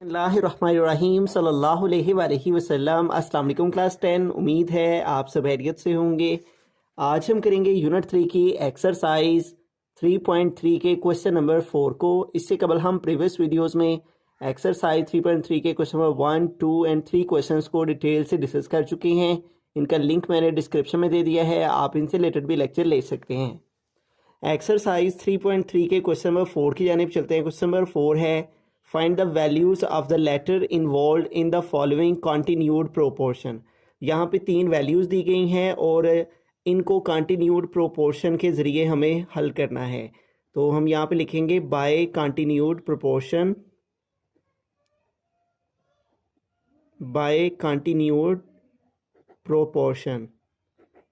बिस्मिल्लाहिर्रहमानिर्रहीम सल्लल्लाहु अलैहि वसल्लम। अस्सलाम वालेकुम क्लास 10। उम्मीद है आप सब खैरियत से होंगे। आज हम करेंगे यूनिट 3 की एक्सरसाइज 3.3 के क्वेश्चन नंबर 4 को। इससे कबल हम प्रीवियस वीडियोस में एक्सरसाइज 3.3 के क्वेश्चन नंबर 1, 2 एंड 3 क्वेश्चंस को डिटेल से डिस्कस कर चुके हैं। इनका लिंक मैंने डिस्क्रिप्शन में दे दिया है, आप इनसे रिलेटेड भी लेक्चर ले सकते हैं। एक्सरसाइज 3.3 के क्वेश्चन नंबर 4 की जानिब चलते हैं। क्वेश्चन नंबर 4 है find the values of the letter involve in the following continued proportion. यहाँ पे 3 वैल्यूज़ दी गई हैं और इनको कॉन्टीन्यूड प्रोपोर्शन के ज़रिए हमें हल करना है। तो हम यहाँ पे लिखेंगे by continued proportion, by continued proportion.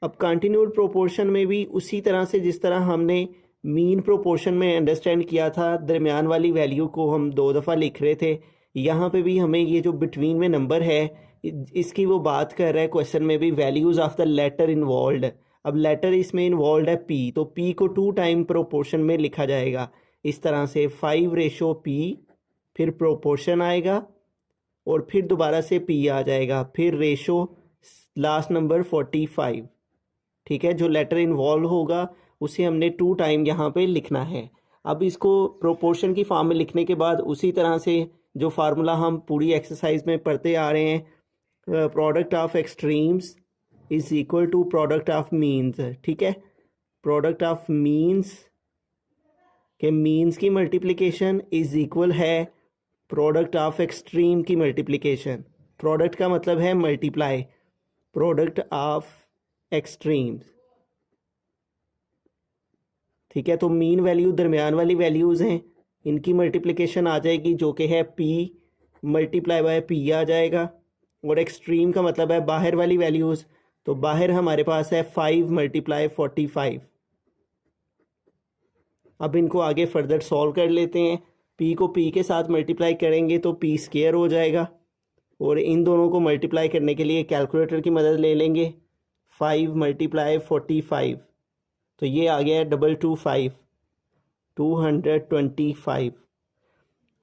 अब कॉन्टीन्यूड प्रोपोर्शन में भी उसी तरह से जिस तरह हमने मीन प्रोपोर्शन में अंडरस्टैंड किया था, दरमियान वाली वैल्यू को हम 2 दफ़ा लिख रहे थे। यहाँ पे भी हमें ये जो बिटवीन में नंबर है इसकी वो बात कर रहा है क्वेश्चन में भी, values of the letter involve. अब लेटर इसमें इन्वॉल्व है पी, तो पी को 2 टाइम प्रोपोर्शन में लिखा जाएगा इस तरह से 5:p, फिर प्रोपोर्शन आएगा और फिर दोबारा से पी आ जाएगा, फिर रेशो लास्ट नंबर 45। ठीक है, जो लेटर इन्वॉल्व होगा उसे हमने 2 टाइम यहाँ पे लिखना है। अब इसको प्रोपोर्शन की फॉर्म में लिखने के बाद उसी तरह से जो फार्मूला हम पूरी एक्सरसाइज में पढ़ते आ रहे हैं, product of extremes is equal to product of means. ठीक है, प्रोडक्ट ऑफ मीन्स के मीन्स की मल्टीप्लिकेशन इज इक्वल है प्रोडक्ट ऑफ एक्सट्रीम की मल्टीप्लिकेशन। प्रोडक्ट का मतलब है मल्टीप्लाई, प्रोडक्ट ऑफ एक्सट्रीम्स। ठीक है, तो मीन वैल्यू दरमियान वाली वैल्यूज़ हैं, इनकी मल्टीप्लिकेशन आ जाएगी जो कि है p मल्टीप्लाई बाय p आ जाएगा। और एक्सट्रीम का मतलब है बाहर वाली वैल्यूज़, तो बाहर हमारे पास है 5 मल्टीप्लाई 45। अब इनको आगे फर्दर सॉल्व कर लेते हैं। p को p के साथ मल्टीप्लाई करेंगे तो p स्क्वायर हो जाएगा, और इन दोनों को मल्टीप्लाई करने के लिए कैलकुलेटर की मदद ले लेंगे। 5 मल्टीप्लाई 45, तो ये आ गया 225, 225।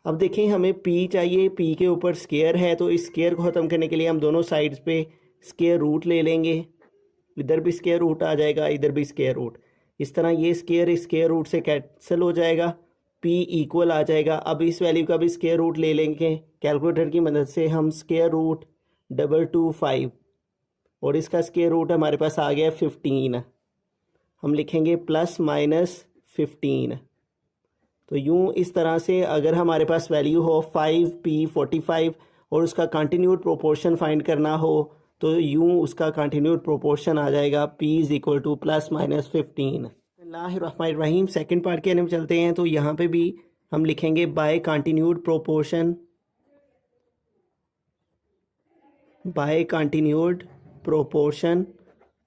अब देखें हमें p चाहिए, p के ऊपर स्क्वायर है, तो इस स्क्वायर को ख़त्म करने के लिए हम दोनों साइड्स पे स्क्वायर रूट ले लेंगे। इधर भी स्क्वायर रूट आ जाएगा, इधर भी स्क्वायर रूट। इस तरह ये स्क्वायर रूट से कैंसिल हो जाएगा, p इक्वल आ जाएगा। अब इस वैल्यू का भी स्क्वायर रूट ले लेंगे कैलकुलेटर की मदद से हम, स्क्वायर रूट 225, और इसका स्क्वायर रूट हमारे पास आ गया 15। हम लिखेंगे प्लस माइनस 15। तो यूँ इस तरह से अगर हमारे पास वैल्यू हो 5p45 और उसका कंटिन्यूड प्रोपोर्शन फाइंड करना हो तो यूँ उसका कंटिन्यूड प्रोपोर्शन आ जाएगा p is equal two plus minus 15। बिस्मिल्लाहिर्रहमानिर्रहीम। सेकेंड पार्ट के अंदर चलते हैं। तो यहाँ पे भी हम लिखेंगे by continued proportion, by continued proportion.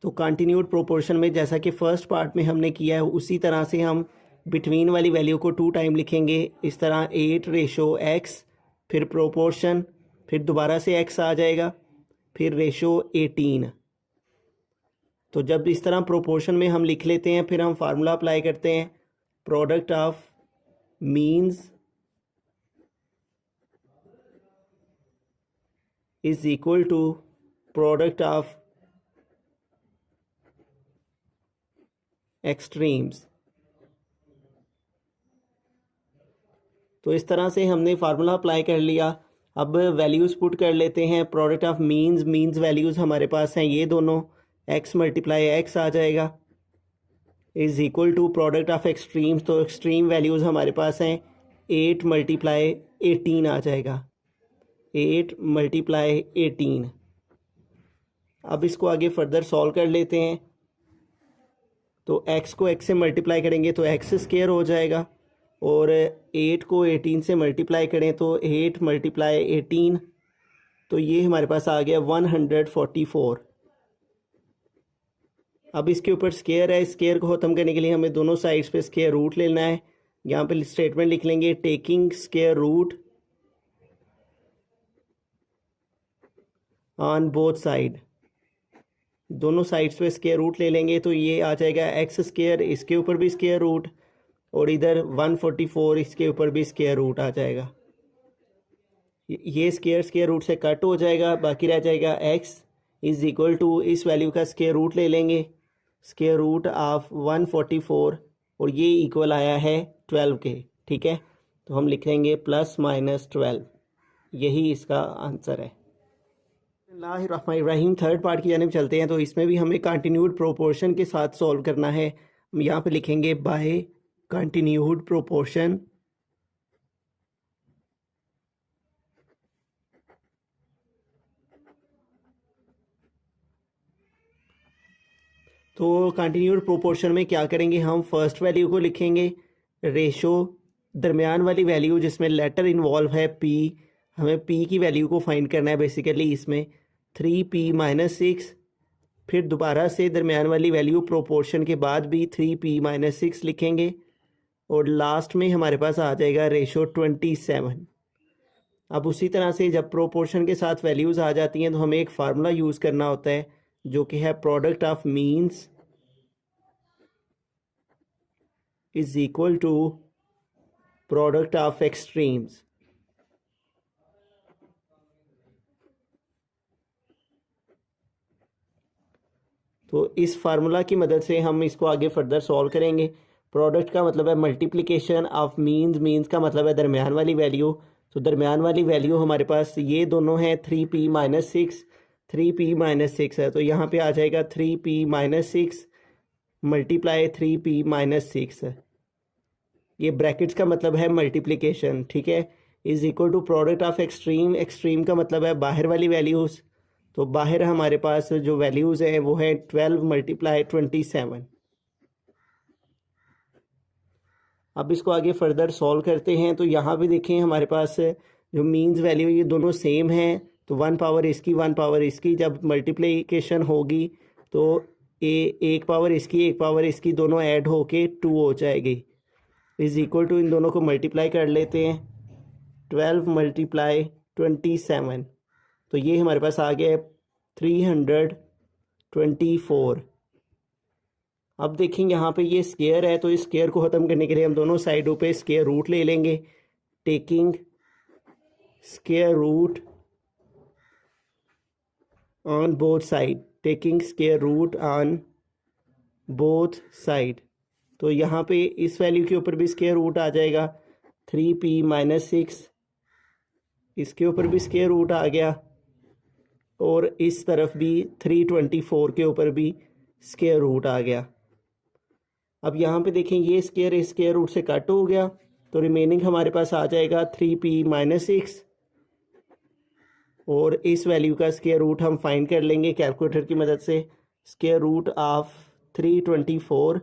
तो कंटिन्यूड प्रोपोर्शन में जैसा कि फ़र्स्ट पार्ट में हमने किया है उसी तरह से हम बिटवीन वाली वैल्यू को 2 टाइम लिखेंगे इस तरह 8:x, फिर प्रोपोर्शन, फिर दोबारा से x आ जाएगा, फिर रेशो 18। तो जब इस तरह प्रोपोर्शन में हम लिख लेते हैं फिर हम फार्मूला अप्लाई करते हैं, product of means is equal to product of extremes. तो इस तरह से हमने फार्मूला अप्लाई कर लिया। अब वैल्यूज़ पुट कर लेते हैं। प्रोडक्ट ऑफ मीन्स वैल्यूज़ हमारे पास हैं ये दोनों, x मल्टीप्लाई x आ जाएगा is equal to product of extremes. तो एक्सट्रीम वैल्यूज़ हमारे पास हैं 8 मल्टीप्लाई 18 आ जाएगा, 8 मल्टीप्लाई 18। अब इसको आगे फर्दर सॉल्व कर लेते हैं। तो x को x से मल्टीप्लाई करेंगे तो x स्क्वायर हो जाएगा, और 8 को 18 से मल्टीप्लाई करें तो 8 मल्टीप्लाई 18, तो ये हमारे पास आ गया 144। अब इसके ऊपर स्क्वायर है, स्क्वायर को ख़त्म करने के लिए हमें दोनों साइड्स पे स्क्वायर रूट लेना है। यहाँ पे स्टेटमेंट लिख लेंगे taking square root on both side. दोनों साइड्स पे स्क्वायर रूट ले लेंगे तो ये आ जाएगा एक्स स्क्वायर, इसके ऊपर भी स्क्वायर रूट, और इधर 144 इसके ऊपर भी स्क्वायर रूट आ जाएगा। ये स्क्वायर रूट से कट हो जाएगा, बाकी रह जाएगा x इज़ इक्वल टू, इस वैल्यू का स्क्वायर रूट ले लेंगे, स्क्वायर रूट ऑफ 144, और ये इक्वल आया है 12 के। ठीक है, तो हम लिखेंगे ±12, यही इसका आंसर है। बिस्मिल्लाहिर्रहमानिर्रहीम, थर्ड पार्ट की जानिब चलते हैं। तो इसमें भी हमें कंटिन्यूड प्रोपोर्शन के साथ सॉल्व करना है। हम यहाँ पे लिखेंगे बाय कंटिन्यूड प्रोपोर्शन। तो कंटिन्यूड प्रोपोर्शन में क्या करेंगे, हम फर्स्ट वैल्यू को लिखेंगे रेशो, दरमियान वाली वैल्यू जिसमें लेटर इन्वॉल्व है p, हमें p की वैल्यू को फाइंड करना है बेसिकली इसमें 3p-6, फिर दोबारा से दरमियान वाली वैल्यू प्रोपोर्शन के बाद भी 3p-6 लिखेंगे, और लास्ट में हमारे पास आ जाएगा रेशो 27। अब उसी तरह से जब प्रोपोर्शन के साथ वैल्यूज़ आ जाती हैं तो हमें एक फार्मूला यूज़ करना होता है जो कि है product of means is equal to product of extremes. तो इस फार्मूला की मदद से हम इसको आगे फर्दर सॉल्व करेंगे। प्रोडक्ट का मतलब है मल्टीप्लिकेशन ऑफ मीन्स, मीन्स का मतलब है दरमियान वाली वैल्यू। तो दरमियान वाली वैल्यू हमारे पास ये दोनों हैं 3p-6, 3p-6 है, तो यहाँ पे आ जाएगा 3p-6 मल्टीप्लाई 3p-6 है। ये ब्रैकेट्स का मतलब है मल्टीप्लिकेशन। ठीक है, is equal to product of extreme, extreme का मतलब है बाहर वाली वैल्यूज़। तो बाहर हमारे पास जो वैल्यूज़ हैं वो है 12 मल्टीप्लाई 27। अब इसको आगे फर्दर सॉल्व करते हैं। तो यहाँ पे देखें हमारे पास जो मीन्स वैल्यू ये दोनों सेम हैं, तो 1 पावर इसकी 1 पावर इसकी जब मल्टीप्लिकेशन होगी तो एक पावर इसकी एक पावर इसकी दोनों ऐड होके 2 हो जाएगी। इज़ इक्वल टू, इन दोनों को मल्टीप्लाई कर लेते हैं, 12 मल्टीप्लाई 27, तो ये हमारे पास आ गया है 324। अब देखें यहाँ पे ये स्क्वायर है, तो इस स्क्वायर को ख़त्म करने के लिए हम दोनों साइडों पे स्क्वायर रूट ले लेंगे, taking square root on both side, taking square root on both side. तो यहाँ पे इस वैल्यू के ऊपर भी स्क्वायर रूट आ जाएगा 3p-6, इसके ऊपर भी स्क्वायर रूट आ गया, और इस तरफ भी 324 के ऊपर भी स्क्वायर रूट आ गया। अब यहाँ पे देखें ये स्क्वायर रूट से कट हो गया, तो रिमेनिंग हमारे पास आ जाएगा 3p-6, और इस वैल्यू का स्क्वायर रूट हम फाइंड कर लेंगे कैलकुलेटर की मदद से। स्क्वायर रूट ऑफ 324,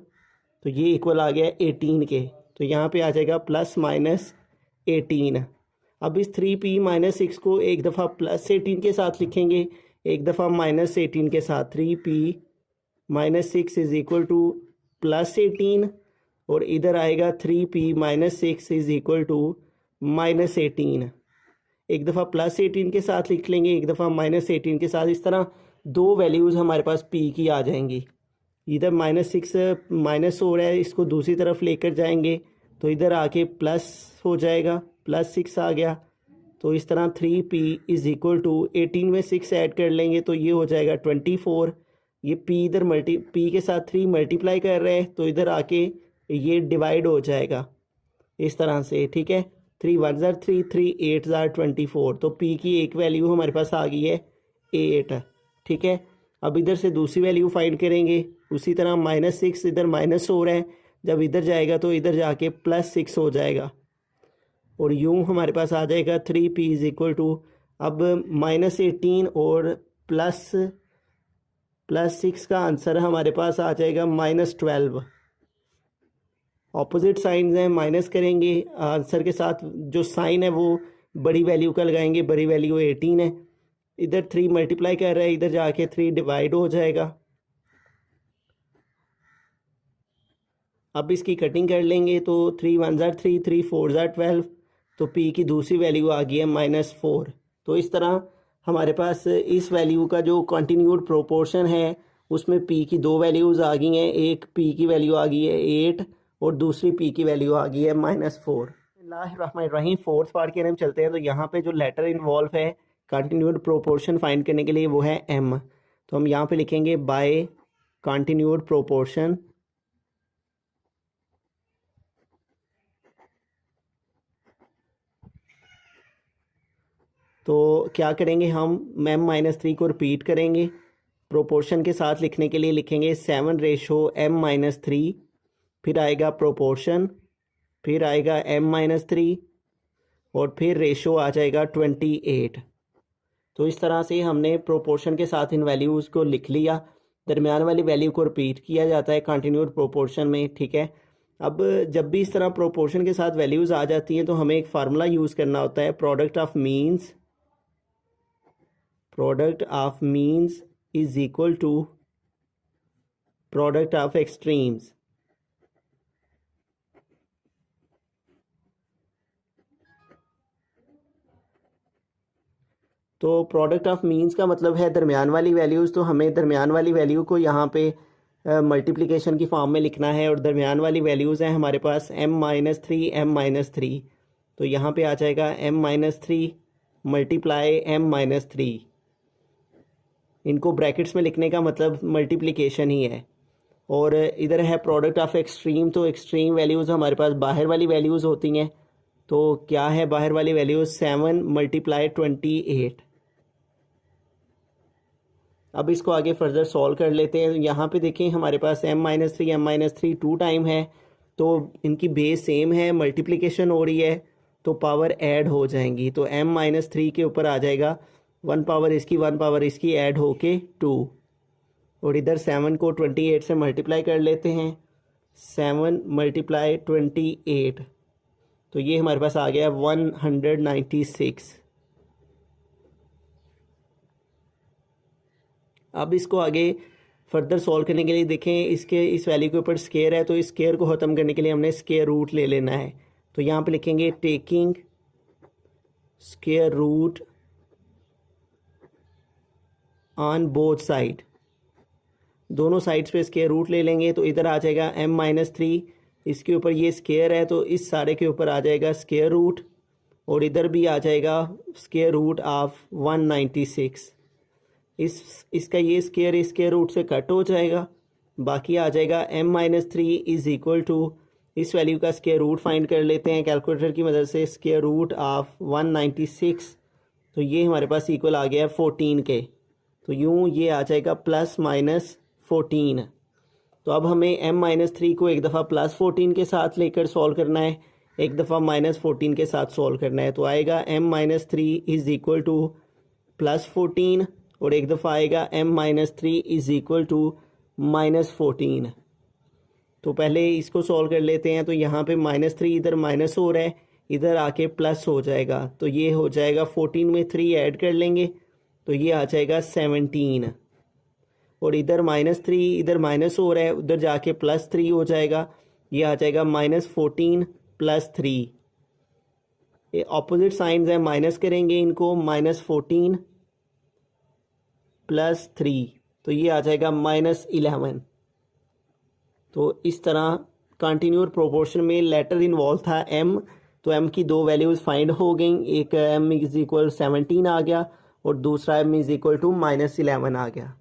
तो ये इक्वल आ गया 18 के, तो यहाँ पे आ जाएगा ±18। अब इस 3p-6 को एक दफ़ा +18 के साथ लिखेंगे, एक दफ़ा -18 के साथ। 3p-6 इज़ इक्वल टू +18, और इधर आएगा 3p-6 इज़ इक्वल टू -18। एक दफ़ा +18 के साथ लिख लेंगे, एक दफ़ा -18 के साथ। इस तरह दो वैल्यूज़ हमारे पास p की आ जाएंगी। इधर -6 माइनस हो रहा है, इसको दूसरी तरफ लेकर जाएंगे तो इधर आके प्लस हो जाएगा, +6 आ गया। तो इस तरह 3p इज़ इक्वल टू 18 में 6 ऐड कर लेंगे तो ये हो जाएगा 24। ये p इधर p के साथ 3 मल्टीप्लाई कर रहे हैं, तो इधर आके ये डिवाइड हो जाएगा इस तरह से। ठीक है, 3 1 ज़ार 3, 3 8 ज़ार 24, तो p की एक वैल्यू हमारे पास आ गई है 8। ठीक है, अब इधर से दूसरी वैल्यू फाइंड करेंगे, उसी तरह -6 इधर माइनस हो रहा है, जब इधर जाएगा तो इधर जाके +6 हो जाएगा, और यूं हमारे पास आ जाएगा 3p इज़ इक्वल टू, अब -18 और +6 का आंसर हमारे पास आ जाएगा -12। ऑपोजिट साइंस हैं, माइनस करेंगे आंसर के साथ, जो साइन है वो बड़ी वैल्यू का लगाएंगे, बड़ी वैल्यू 18 है। इधर 3 मल्टीप्लाई कर रहे हैं, इधर जाके 3 डिवाइड हो जाएगा। अब इसकी कटिंग कर लेंगे, तो 3 1 ज़ार 3, 3 4 ज़ार 12, तो p की दूसरी वैल्यू आ गई है -4। तो इस तरह हमारे पास इस वैल्यू का जो कंटिन्यूड प्रोपोर्शन है उसमें p की दो वैल्यूज़ आ गई हैं, एक p की वैल्यू आ गई है 8 और दूसरी p की वैल्यू आ गई है -4। बिस्मिल्लाहिर्रहमानिर्रहीम। फोर्थ पार्ट की हम चलते हैं। तो यहाँ पे जो लेटर इन्वॉल्व है कंटिन्यूड प्रोपोर्शन फाइंड करने के लिए वो है एम। तो हम यहाँ पे लिखेंगे बाय कंटिन्यूड प्रोपोर्शन तो क्या करेंगे हम एम माइनस 3 को रिपीट करेंगे। प्रोपोर्शन के साथ लिखने के लिए लिखेंगे 7/m-3, फिर आएगा प्रोपोर्शन, फिर आएगा m-3 और फिर रेशो आ जाएगा 28। तो इस तरह से हमने प्रोपोर्शन के साथ इन वैल्यूज़ को लिख लिया। दरमियान वाली वैल्यू को रिपीट किया जाता है कंटिन्यूड प्रोपोर्शन में, ठीक है। अब जब भी इस तरह प्रोपोर्शन के साथ वैल्यूज़ आ जाती हैं तो हमें एक फार्मूला यूज़ करना होता है, product of means is equal to product of extremes. तो प्रोडक्ट ऑफ मीन्स का मतलब है दरमियान वाली वैल्यूज़। तो हमें दरमियान वाली वैल्यू को यहाँ पे मल्टीप्लिकेशन की फॉर्म में लिखना है और दरमियान वाली वैल्यूज़ हैं हमारे पास m-3 तो यहाँ पे आ जाएगा m-3 मल्टीप्लाई m-3। इनको ब्रैकेट्स में लिखने का मतलब मल्टीप्लिकेशन ही है। और इधर है प्रोडक्ट ऑफ एक्सट्रीम। तो एक्सट्रीम वैल्यूज़ हमारे पास बाहर वाली वैल्यूज़ होती हैं। तो क्या है बाहर वाली वैल्यूज़? 7 मल्टीप्लाई 28। अब इसको आगे फर्दर सॉल्व कर लेते हैं। यहाँ पे देखें हमारे पास m-3 2 टाइम है, तो इनकी बेस सेम है, मल्टीप्लिकेशन हो रही है तो पावर ऐड हो जाएंगी। तो m-3 के ऊपर आ जाएगा 1 पावर इसकी 1 पावर इसकी ऐड होके 2। और इधर 7 को 28 से मल्टीप्लाई कर लेते हैं, 7 मल्टीप्लाई 28 तो ये हमारे पास आ गया 196। अब इसको आगे फर्दर सॉल्व करने के लिए देखें, इसके इस वैल्यू के ऊपर स्केयर है तो इस स्केयर को ख़त्म करने के लिए हमने स्केयर रूट ले लेना है। तो यहाँ पे लिखेंगे taking square root on both side. दोनों साइड्स पे स्केयर रूट ले लेंगे तो इधर आ जाएगा m-3, इसके ऊपर ये स्केयर है तो इस सारे के ऊपर आ जाएगा स्केयर रूट और इधर भी आ जाएगा स्केयर रूट ऑफ 196। इसका ये स्केयर रूट से कट हो जाएगा, बाकी आ जाएगा m-3 इज़ इक्वल टू, इस वैल्यू का स्केयर रूट फाइंड कर लेते हैं कैलकुलेटर की मदद से, स्केयर रूट ऑफ 196 तो ये हमारे पास इक्वल आ गया 14 के। तो यूँ ये आ जाएगा +-14। तो अब हमें m-3 को एक दफ़ा +14 के साथ लेकर सॉल्व करना है, एक दफ़ा -14 के साथ सॉल्व करना है। तो आएगा m-3 इज़ इक्वल टू +14 और एक दफ़ा आएगा m-3 इज़ इक्वल टू -14। तो पहले इसको सॉल्व कर लेते हैं। तो यहाँ पे -3 इधर माइनस हो रहा है, इधर आके प्लस हो जाएगा तो ये हो जाएगा 14 में 3 ऐड कर लेंगे तो ये आ जाएगा 17। और इधर -3 इधर माइनस हो रहा है, उधर जाके +3 हो जाएगा, ये आ जाएगा -14 + 3। ये ऑपोजिट साइंस है, माइनस करेंगे इनको, -14 + 3 तो ये आ जाएगा -11। तो इस तरह कंटिन्यूड प्रोपोर्शन में लेटर इन्वॉल्व था m, तो m की दो वैल्यूज़ फाइंड हो गई, एक m = 17 आ गया और दूसरा m = -11 आ गया।